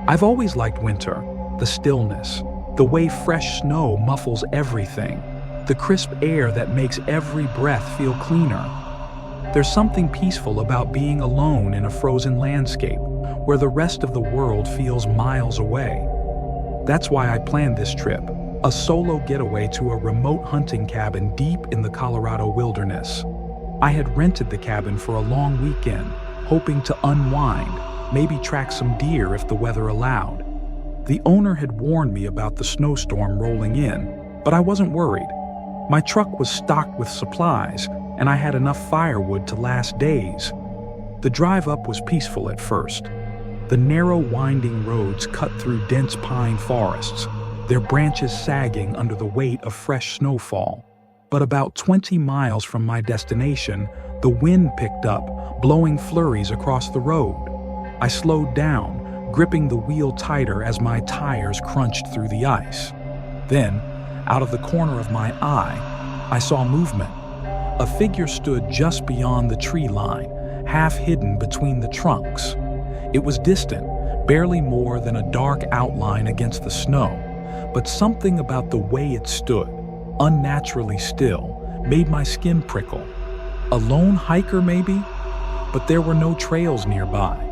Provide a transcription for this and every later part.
I've always liked winter, the stillness, the way fresh snow muffles everything, the crisp air that makes every breath feel cleaner. There's something peaceful about being alone in a frozen landscape where the rest of the world feels miles away. That's why I planned this trip, a solo getaway to a remote hunting cabin deep in the Colorado wilderness. I had rented the cabin for a long weekend, hoping to unwind, maybe track some deer if the weather allowed. The owner had warned me about the snowstorm rolling in, but I wasn't worried. My truck was stocked with supplies, and I had enough firewood to last days. The drive up was peaceful at first. The narrow, winding roads cut through dense pine forests, their branches sagging under the weight of fresh snowfall. But about 20 miles from my destination, the wind picked up, blowing flurries across the road. I slowed down, gripping the wheel tighter as my tires crunched through the ice. Then, out of the corner of my eye, I saw movement. A figure stood just beyond the tree line, half hidden between the trunks. It was distant, barely more than a dark outline against the snow, but something about the way it stood, unnaturally still, made my skin prickle. A lone hiker maybe? But there were no trails nearby,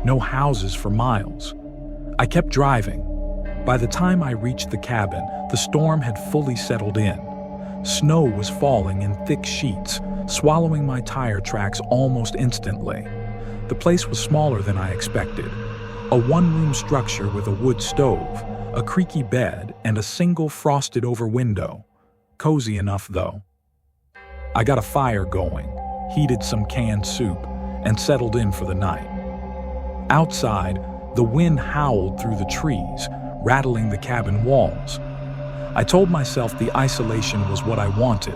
no houses for miles. I kept driving. By the time I reached the cabin, the storm had fully settled in. Snow was falling in thick sheets, swallowing my tire tracks almost instantly. The place was smaller than I expected. A one-room structure with a wood stove, a creaky bed, and a single frosted-over window. Cozy enough, though. I got a fire going, heated some canned soup, and settled in for the night. Outside, the wind howled through the trees, rattling the cabin walls. I told myself the isolation was what I wanted,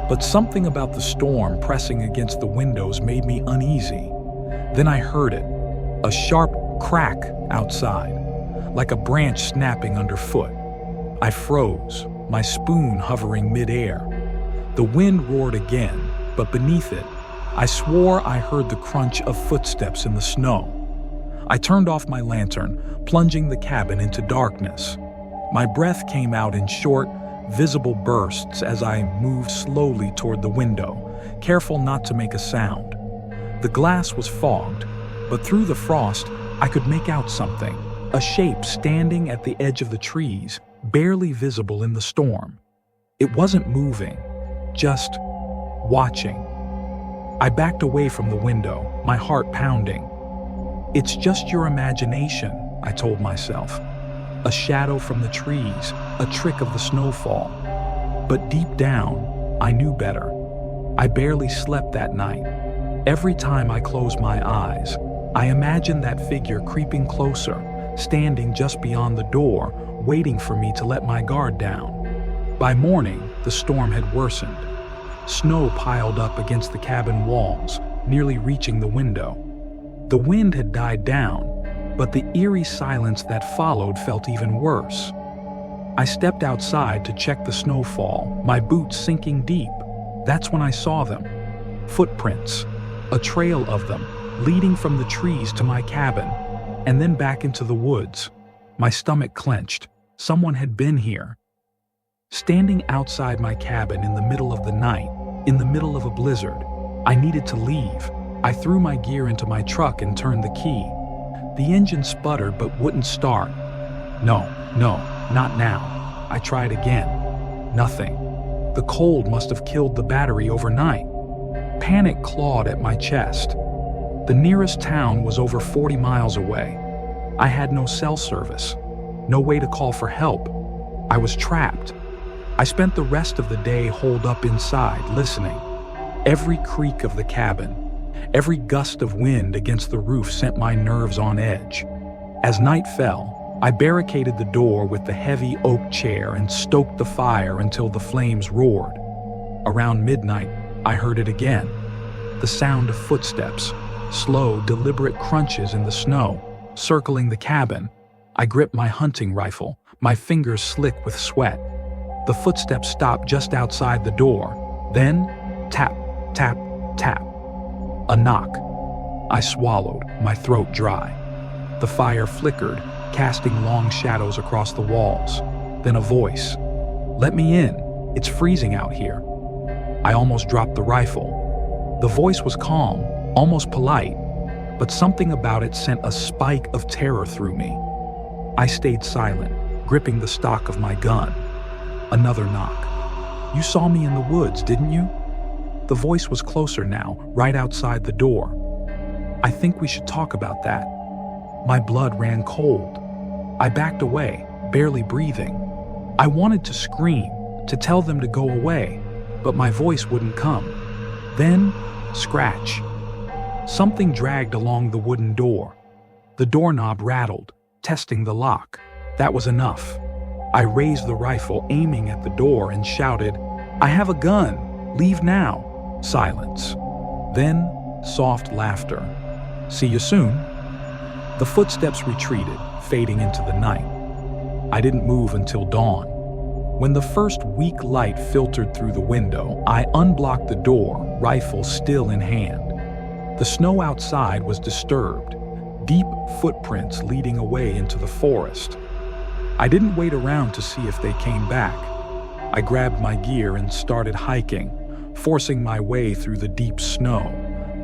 but something about the storm pressing against the windows made me uneasy. Then I heard it, a sharp crack outside, like a branch snapping underfoot. I froze, my spoon hovering mid-air. The wind roared again, but beneath it, I swore I heard the crunch of footsteps in the snow. I turned off my lantern, plunging the cabin into darkness. My breath came out in short, visible bursts as I moved slowly toward the window, careful not to make a sound. The glass was fogged, but through the frost, I could make out something, a shape standing at the edge of the trees, barely visible in the storm. It wasn't moving, just watching. I backed away from the window, my heart pounding. It's just your imagination, I told myself. A shadow from the trees, a trick of the snowfall. But deep down, I knew better. I barely slept that night. Every time I closed my eyes, I imagined that figure creeping closer, standing just beyond the door, waiting for me to let my guard down. By morning, the storm had worsened. Snow piled up against the cabin walls, nearly reaching the window. The wind had died down, but the eerie silence that followed felt even worse. I stepped outside to check the snowfall, my boots sinking deep. That's when I saw them. Footprints, a trail of them, leading from the trees to my cabin, and then back into the woods. My stomach clenched. Someone had been here. Standing outside my cabin in the middle of the night, in the middle of a blizzard, I needed to leave. I threw my gear into my truck and turned the key. The engine sputtered but wouldn't start. No, not now. I tried again. Nothing. The cold must have killed the battery overnight. Panic clawed at my chest. The nearest town was over 40 miles away. I had no cell service, no way to call for help. I was trapped. I spent the rest of the day holed up inside, listening. Every creak of the cabin, every gust of wind against the roof sent my nerves on edge. As night fell, I barricaded the door with the heavy oak chair and stoked the fire until the flames roared. Around midnight, I heard it again. The sound of footsteps, slow, deliberate crunches in the snow, circling the cabin. I gripped my hunting rifle, my fingers slick with sweat. The footsteps stopped just outside the door. Then, tap, tap, tap. A knock. I swallowed, my throat dry. The fire flickered, casting long shadows across the walls. Then a voice. "Let me in. It's freezing out here." I almost dropped the rifle. The voice was calm, almost polite, but something about it sent a spike of terror through me. I stayed silent, gripping the stock of my gun. Another knock. "You saw me in the woods, didn't you?" The voice was closer now, right outside the door. "I think we should talk about that." My blood ran cold. I backed away, barely breathing. I wanted to scream, to tell them to go away, but my voice wouldn't come. Then, scratch. Something dragged along the wooden door. The doorknob rattled, testing the lock. That was enough. I raised the rifle, aiming at the door, and shouted, "I have a gun! Leave now!" Silence. Then, soft laughter. "See you soon." The footsteps retreated, fading into the night. I didn't move until dawn. When the first weak light filtered through the window, I unblocked the door, rifle still in hand. The snow outside was disturbed, deep footprints leading away into the forest. I didn't wait around to see if they came back. I grabbed my gear and started hiking, forcing my way through the deep snow,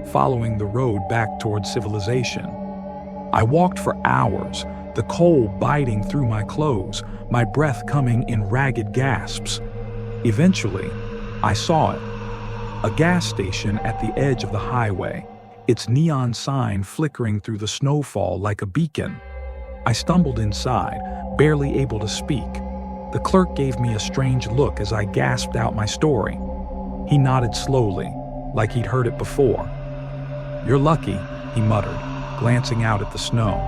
following the road back toward civilization. I walked for hours, the cold biting through my clothes, my breath coming in ragged gasps. Eventually, I saw it. A gas station at the edge of the highway, its neon sign flickering through the snowfall like a beacon. I stumbled inside, barely able to speak. The clerk gave me a strange look as I gasped out my story. He nodded slowly, like he'd heard it before. "You're lucky," he muttered, glancing out at the snow.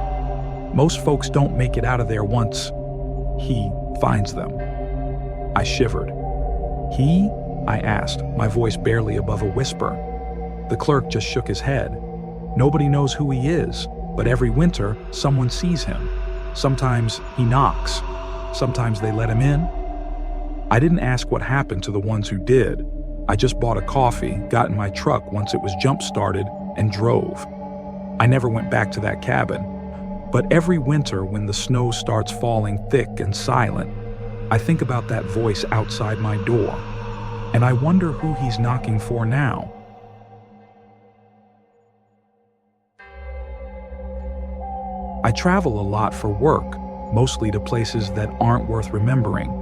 "Most folks don't make it out of there once he finds them." I shivered. "He?" I asked, my voice barely above a whisper. The clerk just shook his head. "Nobody knows who he is, but every winter someone sees him. Sometimes he knocks. Sometimes they let him in." I didn't ask what happened to the ones who did. I just bought a coffee, got in my truck once it was jump-started, and drove. I never went back to that cabin. But every winter when the snow starts falling thick and silent, I think about that voice outside my door, and I wonder who he's knocking for now. I travel a lot for work, mostly to places that aren't worth remembering.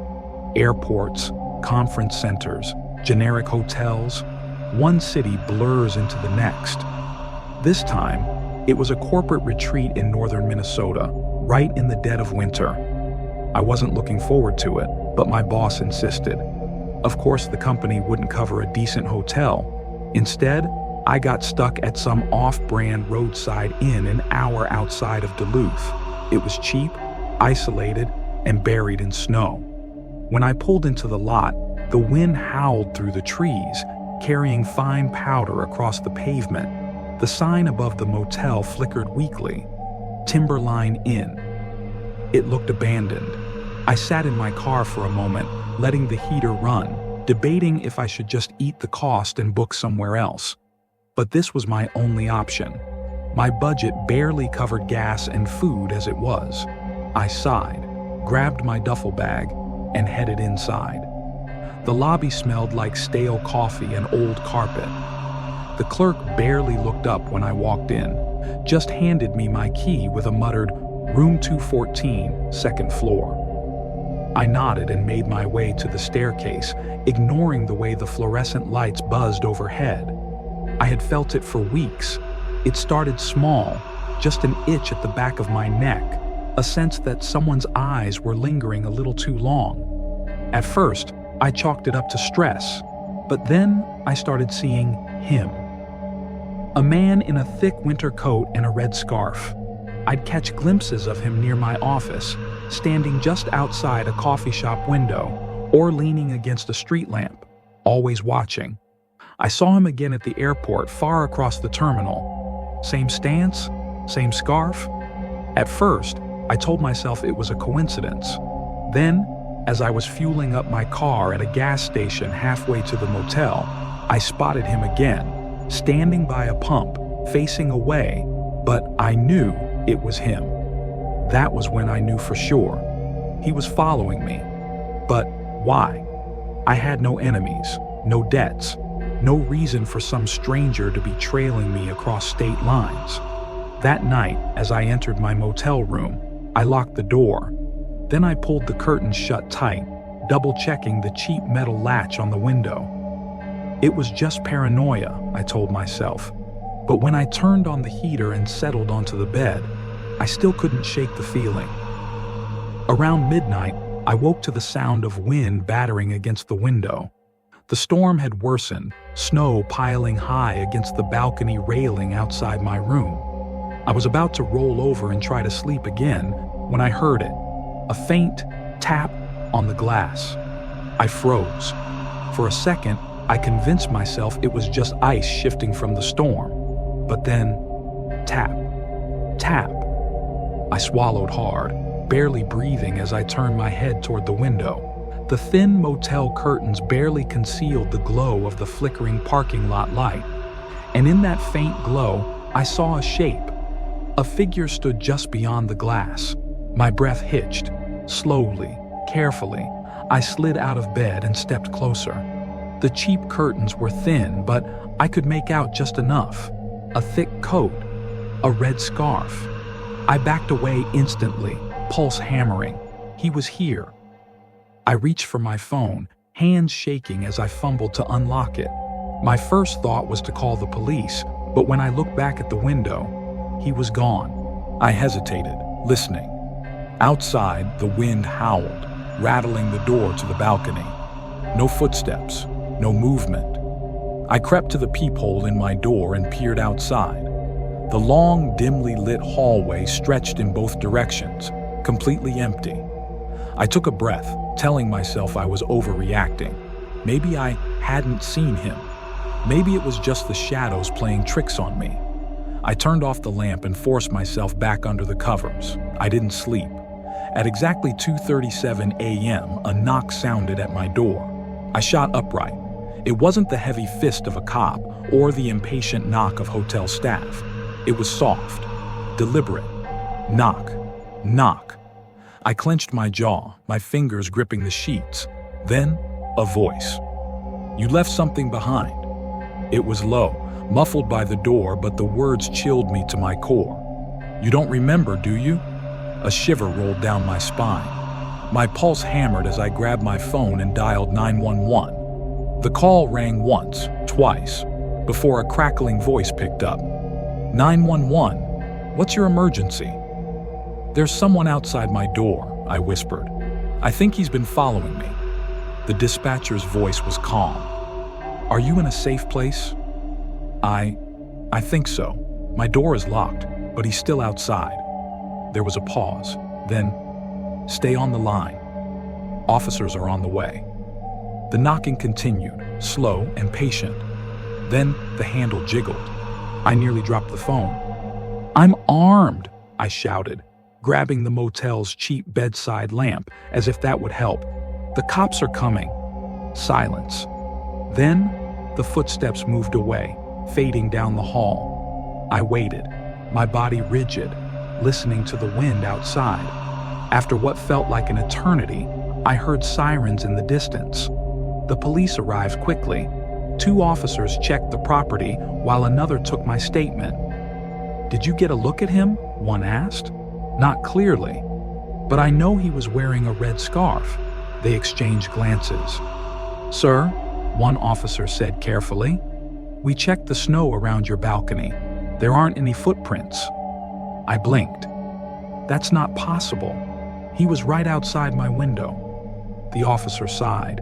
Airports, conference centers, generic hotels. One city blurs into the next. This time, it was a corporate retreat in northern Minnesota, right in the dead of winter. I wasn't looking forward to it, but my boss insisted. Of course, the company wouldn't cover a decent hotel. Instead, I got stuck at some off-brand roadside inn an hour outside of Duluth. It was cheap, isolated, and buried in snow. When I pulled into the lot, the wind howled through the trees, carrying fine powder across the pavement. The sign above the motel flickered weakly. Timberline Inn. It looked abandoned. I sat in my car for a moment, letting the heater run, debating if I should just eat the cost and book somewhere else. But this was my only option. My budget barely covered gas and food as it was. I sighed, grabbed my duffel bag, and headed inside. The lobby smelled like stale coffee and old carpet. The clerk barely looked up when I walked in, just handed me my key with a muttered, "Room 214, second floor." I nodded and made my way to the staircase, ignoring the way the fluorescent lights buzzed overhead. I had felt it for weeks. It started small, just an itch at the back of my neck, a sense that someone's eyes were lingering a little too long. At first, I chalked it up to stress, but then I started seeing him. A man in a thick winter coat and a red scarf. I'd catch glimpses of him near my office, standing just outside a coffee shop window, or leaning against a street lamp, always watching. I saw him again at the airport far across the terminal. Same stance, same scarf. At first, I told myself it was a coincidence. Then, as I was fueling up my car at a gas station halfway to the motel, I spotted him again, standing by a pump, facing away, but I knew it was him. That was when I knew for sure. He was following me. But why? I had no enemies, no debts, no reason for some stranger to be trailing me across state lines. That night, as I entered my motel room, I locked the door. Then I pulled the curtains shut tight, double-checking the cheap metal latch on the window. It was just paranoia, I told myself. But when I turned on the heater and settled onto the bed, I still couldn't shake the feeling. Around midnight, I woke to the sound of wind battering against the window. The storm had worsened, snow piling high against the balcony railing outside my room. I was about to roll over and try to sleep again when I heard it, a faint tap on the glass. I froze. For a second, I convinced myself it was just ice shifting from the storm. But then, tap, tap. I swallowed hard, barely breathing as I turned my head toward the window. The thin motel curtains barely concealed the glow of the flickering parking lot light. And in that faint glow, I saw a shape. A figure stood just beyond the glass. My breath hitched. Slowly, carefully, I slid out of bed and stepped closer. The cheap curtains were thin, but I could make out just enough. A thick coat, a red scarf. I backed away instantly, pulse hammering. He was here. I reached for my phone, hands shaking as I fumbled to unlock it. My first thought was to call the police, but when I looked back at the window, he was gone. I hesitated, listening. Outside, the wind howled, rattling the door to the balcony. No footsteps, no movement. I crept to the peephole in my door and peered outside. The long, dimly lit hallway stretched in both directions, completely empty. I took a breath, telling myself I was overreacting. Maybe I hadn't seen him. Maybe it was just the shadows playing tricks on me. I turned off the lamp and forced myself back under the covers. I didn't sleep. At exactly 2:37 a.m., a knock sounded at my door. I shot upright. It wasn't the heavy fist of a cop or the impatient knock of hotel staff. It was soft, deliberate. Knock, knock. I clenched my jaw, my fingers gripping the sheets. Then, a voice. "You left something behind." It was low, muffled by the door, but the words chilled me to my core. "You don't remember, do you?" A shiver rolled down my spine. My pulse hammered as I grabbed my phone and dialed 911. The call rang once, twice, before a crackling voice picked up. 911, what's your emergency? "There's someone outside my door," I whispered. "I think he's been following me." The dispatcher's voice was calm. "Are you in a safe place?" I think so. My door is locked, but he's still outside." There was a pause. Then, "Stay on the line. Officers are on the way." The knocking continued, slow and patient. Then the handle jiggled. I nearly dropped the phone. "I'm armed," I shouted, grabbing the motel's cheap bedside lamp as if that would help. "The cops are coming." Silence. Then, the footsteps moved away, fading down the hall. I waited, my body rigid, listening to the wind outside. After what felt like an eternity, I heard sirens in the distance. The police arrived quickly. 2 officers checked the property while another took my statement. "Did you get a look at him?" one asked. "Not clearly, but I know he was wearing a red scarf." They exchanged glances. "Sir," one officer said carefully, "we checked the snow around your balcony. There aren't any footprints." I blinked. "That's not possible. He was right outside my window." The officer sighed.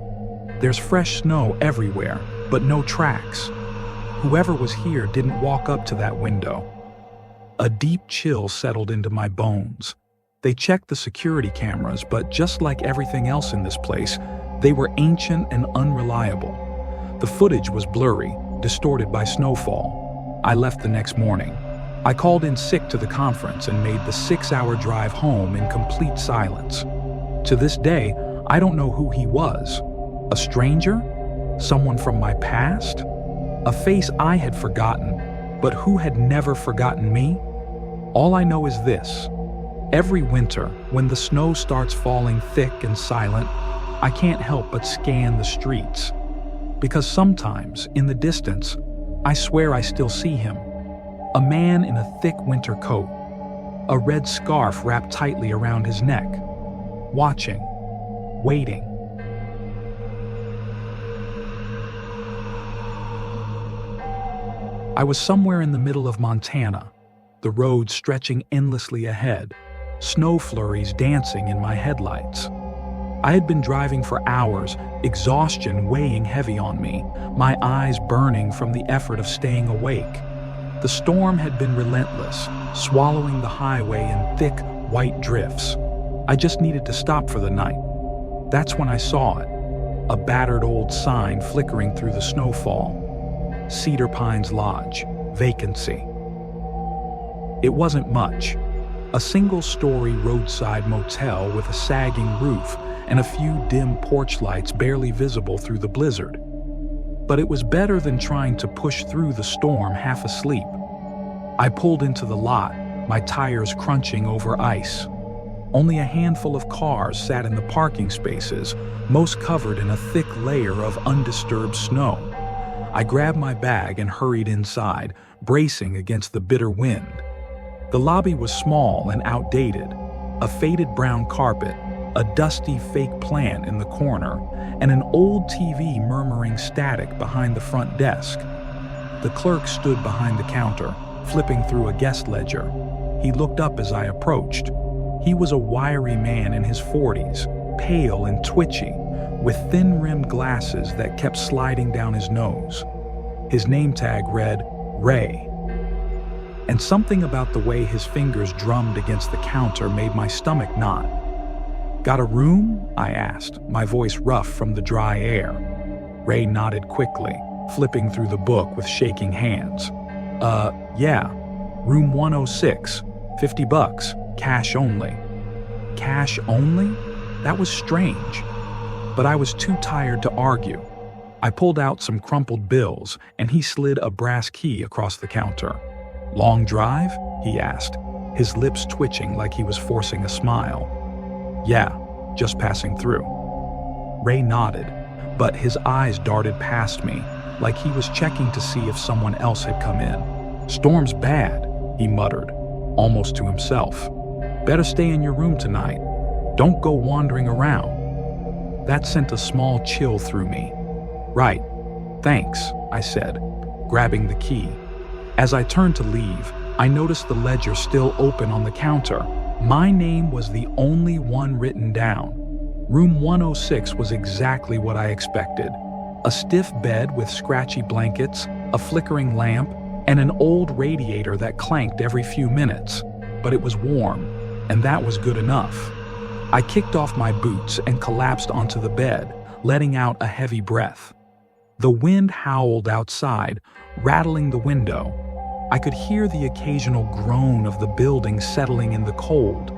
"There's fresh snow everywhere, but no tracks. Whoever was here didn't walk up to that window." A deep chill settled into my bones. They checked the security cameras, but just like everything else in this place, they were ancient and unreliable. The footage was blurry, distorted by snowfall. I left the next morning. I called in sick to the conference and made the 6-hour drive home in complete silence. To this day, I don't know who he was. A stranger? Someone from my past? A face I had forgotten, but who had never forgotten me? All I know is this: Every winter, when the snow starts falling thick and silent, I can't help but scan the streets. Because sometimes, in the distance, I swear I still see him. A man in a thick winter coat, a red scarf wrapped tightly around his neck, watching, waiting. I was somewhere in the middle of Montana, the road stretching endlessly ahead, snow flurries dancing in my headlights. I had been driving for hours, exhaustion weighing heavy on me, my eyes burning from the effort of staying awake. The storm had been relentless, swallowing the highway in thick, white drifts. I just needed to stop for the night. That's when I saw it, a battered old sign flickering through the snowfall. Cedar Pines Lodge, vacancy. It wasn't much. A single-story roadside motel with a sagging roof and a few dim porch lights barely visible through the blizzard. But it was better than trying to push through the storm half asleep. I pulled into the lot, my tires crunching over ice. Only a handful of cars sat in the parking spaces, most covered in a thick layer of undisturbed snow. I grabbed my bag and hurried inside, bracing against the bitter wind. The lobby was small and outdated, a faded brown carpet, a dusty fake plant in the corner, and an old TV murmuring static behind the front desk. The clerk stood behind the counter, flipping through a guest ledger. He looked up as I approached. He was a wiry man in his 40s, pale and twitchy, with thin-rimmed glasses that kept sliding down his nose. His name tag read, Ray. And something about the way his fingers drummed against the counter made my stomach knot. "Got a room?" I asked, my voice rough from the dry air. Ray nodded quickly, flipping through the book with shaking hands. Yeah, room 106, $50, cash only." Cash only? That was strange. But I was too tired to argue. I pulled out some crumpled bills, and he slid a brass key across the counter. "Long drive?" he asked, his lips twitching like he was forcing a smile. "Yeah, just passing through." Ray nodded, but his eyes darted past me, like he was checking to see if someone else had come in. "Storm's bad," he muttered, almost to himself. "Better stay in your room tonight. Don't go wandering around." That sent a small chill through me. "Right, thanks," I said, grabbing the key. As I turned to leave, I noticed the ledger still open on the counter. My name was the only one written down. Room 106 was exactly what I expected. A stiff bed with scratchy blankets, a flickering lamp, and an old radiator that clanked every few minutes. But it was warm, and that was good enough. I kicked off my boots and collapsed onto the bed, letting out a heavy breath. The wind howled outside, rattling the window. I could hear the occasional groan of the building settling in the cold.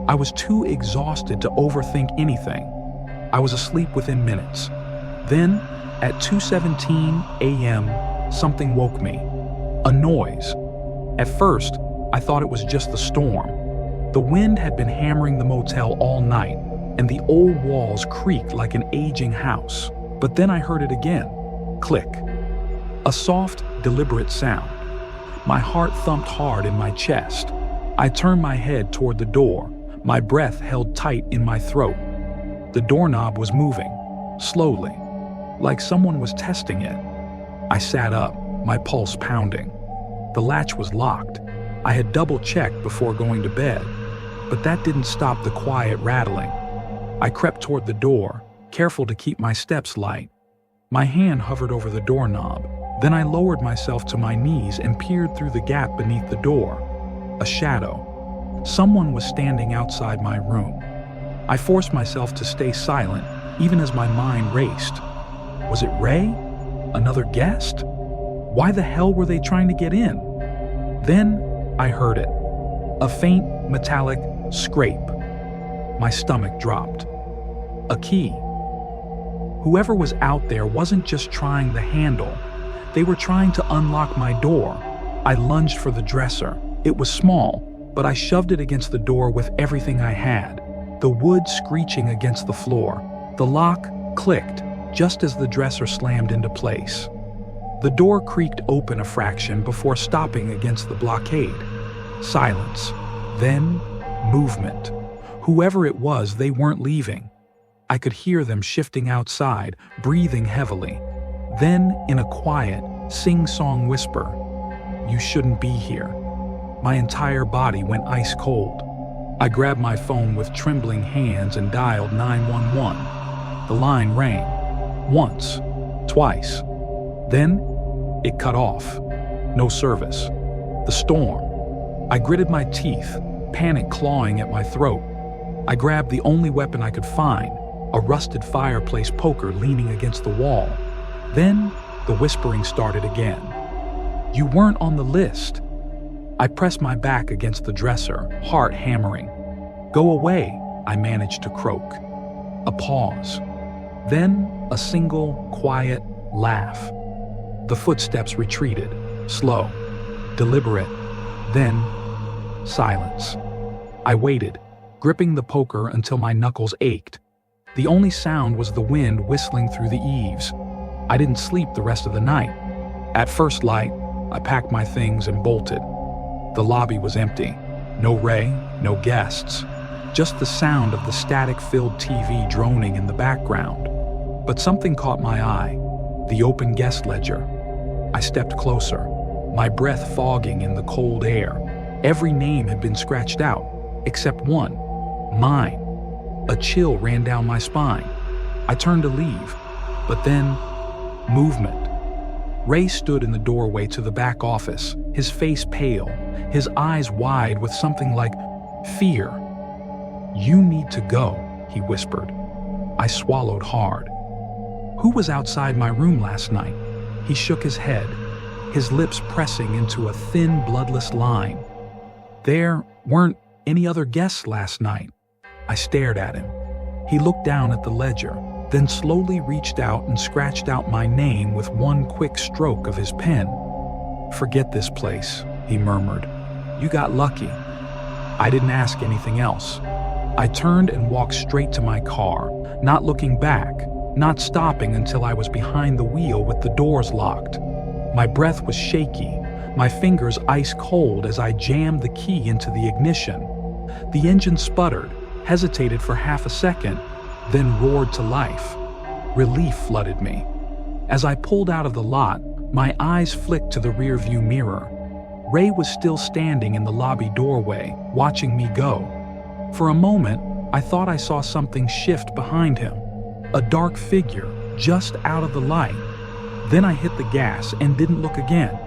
I was too exhausted to overthink anything. I was asleep within minutes. Then, at 2:17 a.m., something woke me. A noise. At first, I thought it was just the storm. The wind had been hammering the motel all night, and the old walls creaked like an aging house. But then I heard it again. Click. A soft, deliberate sound. My heart thumped hard in my chest. I turned my head toward the door, my breath held tight in my throat. The doorknob was moving, slowly, like someone was testing it. I sat up, my pulse pounding. The latch was locked. I had double-checked before going to bed, but that didn't stop the quiet rattling. I crept toward the door, careful to keep my steps light. My hand hovered over the doorknob. Then I lowered myself to my knees and peered through the gap beneath the door. A shadow. Someone was standing outside my room. I forced myself to stay silent, even as my mind raced. Was it Ray? Another guest? Why the hell were they trying to get in? Then I heard it. A faint, metallic scrape. My stomach dropped. A key. Whoever was out there wasn't just trying the handle. They were trying to unlock my door. I lunged for the dresser. It was small, but I shoved it against the door with everything I had, the wood screeching against the floor. The lock clicked just as the dresser slammed into place. The door creaked open a fraction before stopping against the blockade. Silence. Then, movement. Whoever it was, they weren't leaving. I could hear them shifting outside, breathing heavily. Then, in a quiet, sing-song whisper, "You shouldn't be here." My entire body went ice cold. I grabbed my phone with trembling hands and dialed 911. The line rang. Once. Twice. Then, it cut off. No service. The storm. I gritted my teeth, panic clawing at my throat. I grabbed the only weapon I could find, a rusted fireplace poker leaning against the wall. Then, the whispering started again. "You weren't on the list." I pressed my back against the dresser, heart hammering. "Go away," I managed to croak. A pause. Then, a single, quiet laugh. The footsteps retreated, slow, deliberate. Then, silence. I waited, gripping the poker until my knuckles ached. The only sound was the wind whistling through the eaves. I didn't sleep the rest of the night. At first light, I packed my things and bolted. The lobby was empty. No Ray, no guests. Just the sound of the static-filled TV droning in the background. But something caught my eye. The open guest ledger. I stepped closer, my breath fogging in the cold air. Every name had been scratched out, except one. Mine. A chill ran down my spine. I turned to leave, but then, movement. Ray stood in the doorway to the back office, his face pale, his eyes wide with something like fear. "You need to go," he whispered. I swallowed hard. "Who was outside my room last night?" He shook his head, his lips pressing into a thin, bloodless line. "There weren't any other guests last night." I stared at him. He looked down at the ledger, then slowly reached out and scratched out my name with one quick stroke of his pen. "Forget this place," he murmured. "You got lucky." I didn't ask anything else. I turned and walked straight to my car, not looking back, not stopping until I was behind the wheel with the doors locked. My breath was shaky, my fingers ice cold as I jammed the key into the ignition. The engine sputtered, hesitated for half a second, then roared to life. Relief flooded me. As I pulled out of the lot, my eyes flicked to the rearview mirror. Ray was still standing in the lobby doorway, watching me go. For a moment, I thought I saw something shift behind him. A dark figure, just out of the light. Then I hit the gas and didn't look again.